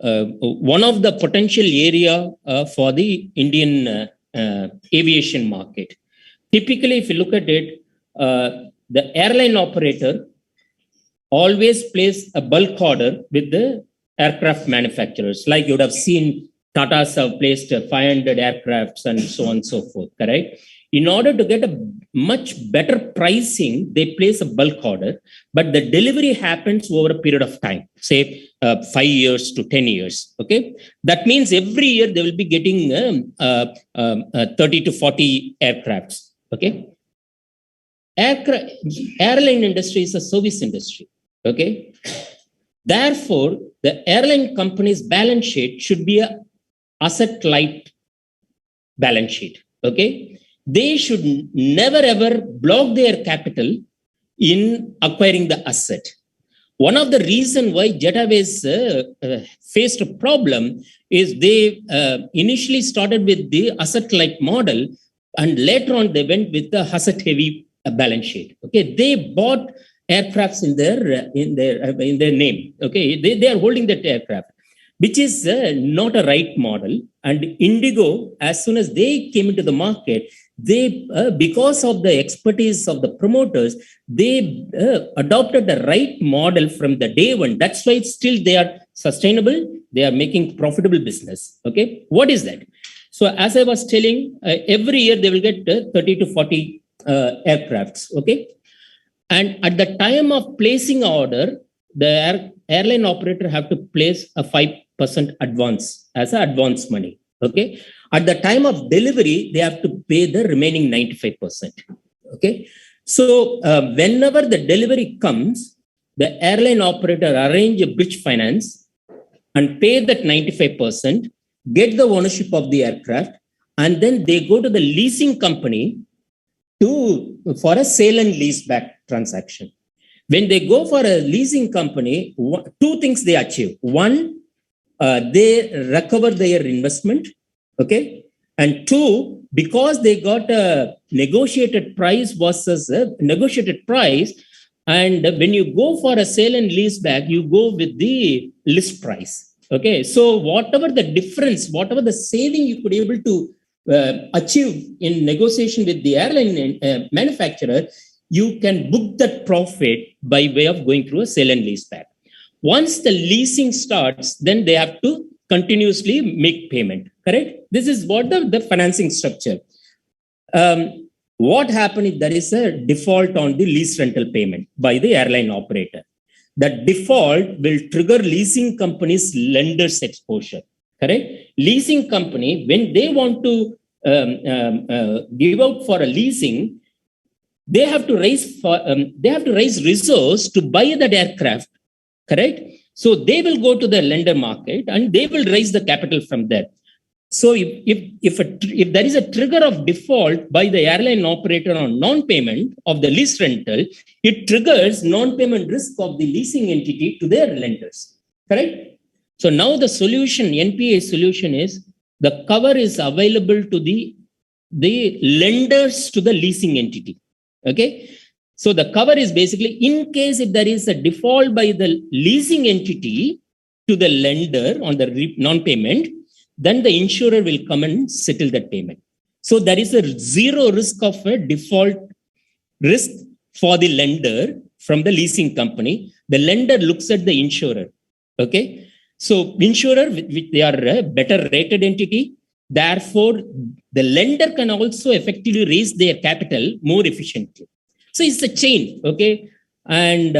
one of the potential area for the Indian aviation market. Typically, if you look at it, the airline operator always place a bulk order with the aircraft manufacturers. Like you would have seen, Tata's have placed 500 aircrafts and so on and so forth, correct? In order to get a much better pricing, they place a bulk order, but the delivery happens over a period of time, say 5 years to 10 years. Okay, that means every year they will be getting 30 to 40 aircrafts. Okay, airline industry is a service industry. Okay, therefore, the airline company's balance sheet should be a asset light balance sheet. Okay. They should never ever block their capital in acquiring the asset. One of the reasons why Jet Airways faced a problem is they initially started with the asset-light model, and later on they went with the asset-heavy balance sheet. Okay, they bought aircrafts in their name. Okay, they are holding that aircraft, which is not a right model. And Indigo, as soon as they came into the market, they because of the expertise of the promoters, they adopted the right model from the day one. That's why still they are sustainable. They are making profitable business. Okay, what is that? So as I was telling, every year they will get 30 to 40 aircrafts. Okay, and at the time of placing order, the airline operator have to place a 5% advance as an advance money. Okay. At the time of delivery, they have to pay the remaining 95%. Okay. So whenever the delivery comes, the airline operator arrange a bridge finance and pay that 95%, get the ownership of the aircraft, and then they go to the leasing company for a sale and lease back transaction. When they go for a leasing company, 2 things they achieve. One, they recover their investment. Okay. And 2, because they got a negotiated price versus a negotiated price, and when you go for a sale and lease back, you go with the list price. Okay. So whatever the difference, whatever the saving you could be able to achieve in negotiation with the airline manufacturer, you can book that profit by way of going through a sale and lease back. Once the leasing starts, then they have to continuously make payment, correct? This is what the financing structure. What happens if there is a default on the lease rental payment by the airline operator? That default will trigger leasing company's lender's exposure, correct? Leasing company, when they want to give out for a leasing, they have to raise resource to buy that aircraft, correct? So they will go to the lender market and they will raise the capital from there. So if there is a trigger of default by the airline operator on non-payment of the lease rental, it triggers non-payment risk of the leasing entity to their lenders. Correct? So now the solution, NPA solution is the cover is available to the lenders to the leasing entity. Okay. So the cover is basically in case if there is a default by the leasing entity to the lender on the non-payment, then the insurer will come and settle that payment. So there is a zero risk of a default risk for the lender from the leasing company. The lender looks at the insurer. Okay. So insurer, which they are a better rated entity, therefore the lender can also effectively raise their capital more efficiently. So it's a chain. Okay. And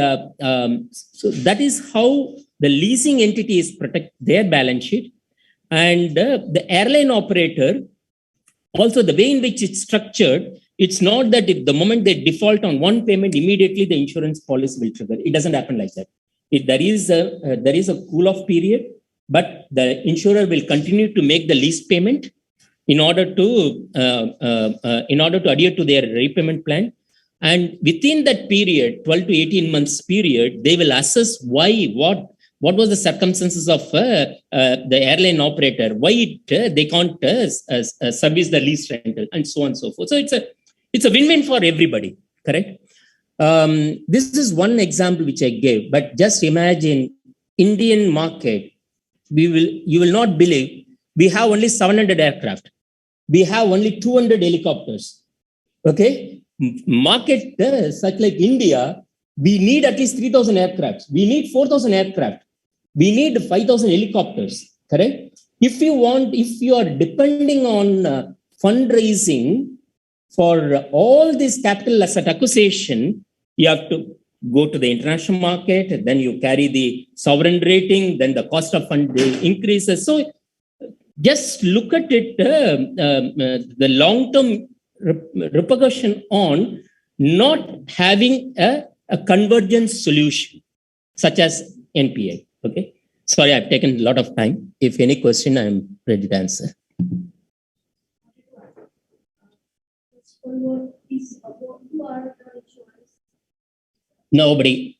so that is how the leasing entities protect their balance sheet. And the airline operator, also the way in which it's structured, it's not that if the moment they default on one payment, immediately the insurance policy will trigger. It doesn't happen like that. There is a cool-off period, but the insurer will continue to make the lease payment in order to adhere to their repayment plan. And within that period, 12 to 18 months period, they will assess what was the circumstances of the airline operator, why they can't service the lease rental, and so on and so forth. So it's a win-win for everybody, correct? This is one example which I gave, but just imagine Indian market. You will not believe we have only 700 aircraft. We have only 200 helicopters. Okay, market such like India, we need at least 3,000 aircraft. We need 4,000 aircraft. We need 5,000 helicopters, correct? If you are depending on fundraising for all this capital asset acquisition, you have to go to the international market, then you carry the sovereign rating, then the cost of fund increases. So just look at it, the long-term repercussion on not having a convergence solution such as NPA. Okay. Sorry, I've taken a lot of time. If any question, I'm ready to answer. Nobody.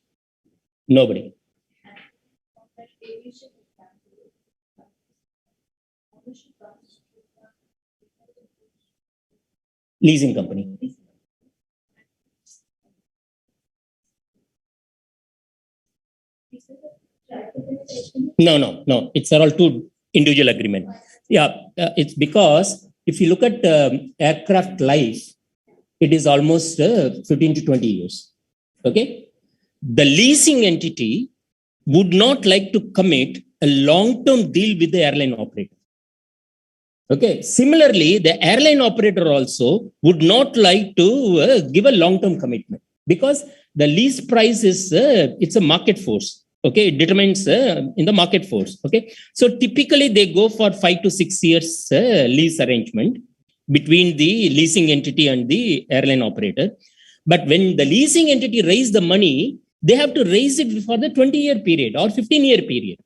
Leasing company. No. It's all two individual agreement. Yeah, it's because if you look at aircraft life, it is almost 15 to 20 years. Okay. The leasing entity would not like to commit a long-term deal with the airline operator. Okay. Similarly, the airline operator also would not like to give a long-term commitment because the lease price is it's a market force. Okay, it determines in the market force. Okay, so typically they go for 5 to 6 years lease arrangement between the leasing entity and the airline operator. But when the leasing entity raise the money, they have to raise it for the 20-year period or 15-year period.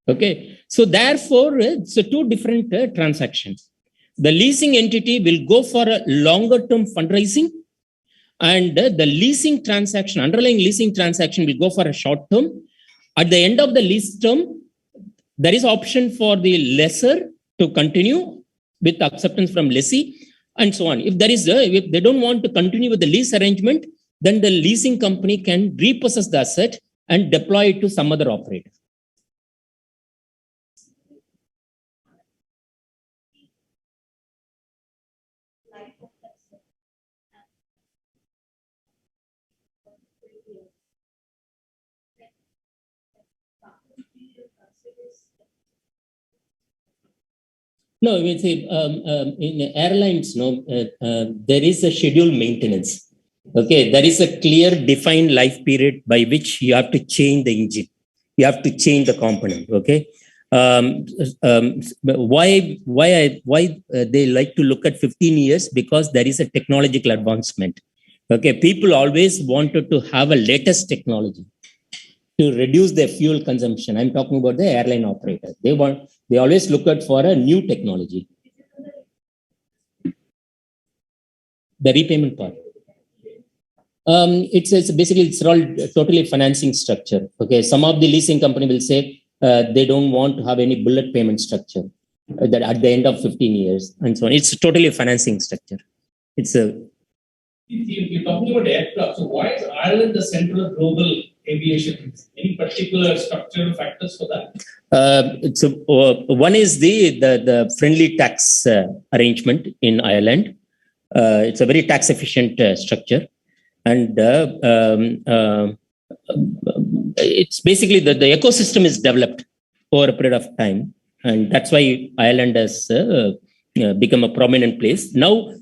Okay, so therefore it's two different transactions. The leasing entity will go for a longer-term fundraising, and the leasing transaction, underlying leasing transaction, will go for a short term. At the end of the lease term, there is option for the lessor to continue with acceptance from lessee and so on. If they don't want to continue with the lease arrangement, then the leasing company can repossess the asset and deploy it to some other operator. No, we say in airlines, there is a scheduled maintenance. Okay, there is a clear defined life period by which you have to change the engine. You have to change the component. Okay, why they like to look at 15 years? Because there is a technological advancement. Okay, people always wanted to have a latest technology to reduce their fuel consumption. I'm talking about the airline operator. They always look at for a new technology. The repayment part. It's basically it's all totally financing structure. Okay, some of the leasing company will say they don't want to have any bullet payment structure that at the end of 15 years and so on. It's totally a financing structure. It's a. You're talking about aircraft. So why is Ireland the center of global aviation? Any particular structural factors for that? One is the friendly tax arrangement in Ireland. It's a very tax efficient structure, and it's basically the ecosystem is developed over a period of time, and that's why Ireland has become a prominent place. Now,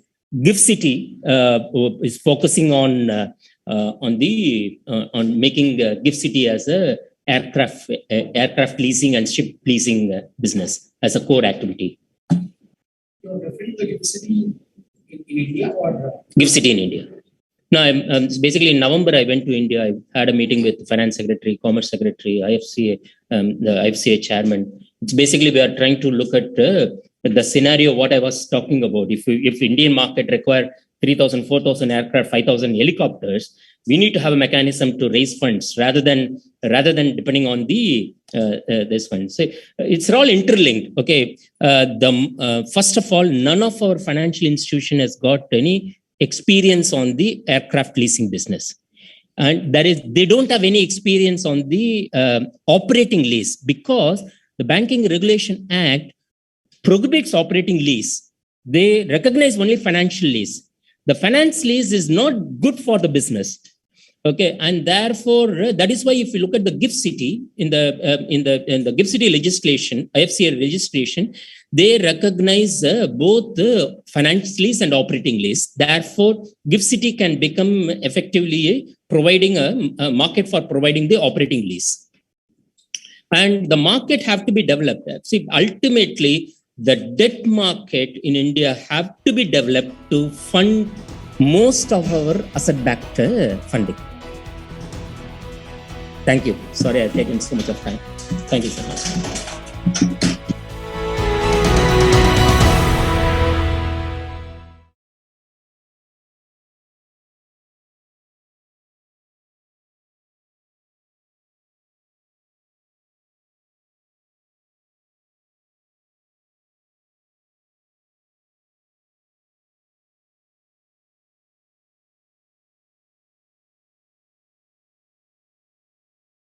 Gift City is focusing on making Gift City as a aircraft leasing and ship leasing business as a core activity. You're referring to Gift City in India or Gift City in India? No, basically in November I went to India. I had a meeting with the Finance Secretary, Commerce Secretary, IFCA, the IFCA Chairman. It's basically we are trying to look at the scenario what I was talking about. If Indian market require 3,000, 4,000 aircraft, 5,000 helicopters, we need to have a mechanism to raise funds rather than depending on this fund. So it's all interlinked. Okay, first of all, none of our financial institution has got any experience on the aircraft leasing business, and that is they don't have any experience on the operating lease, because the Banking Regulation Act prohibits operating lease. They recognize only financial lease. The finance lease is not good for the business. Okay, and therefore that is why if you look at the Gift City in the Gift City legislation, IFCA legislation, they recognize both the finance lease and operating lease. Therefore, Gift City can become effectively providing a market for providing the operating lease. And the market have to be developed. See, ultimately, the debt market in India have to be developed to fund most of our asset-backed funding. Thank you. Sorry, I've taken so much of time. Thank you so much.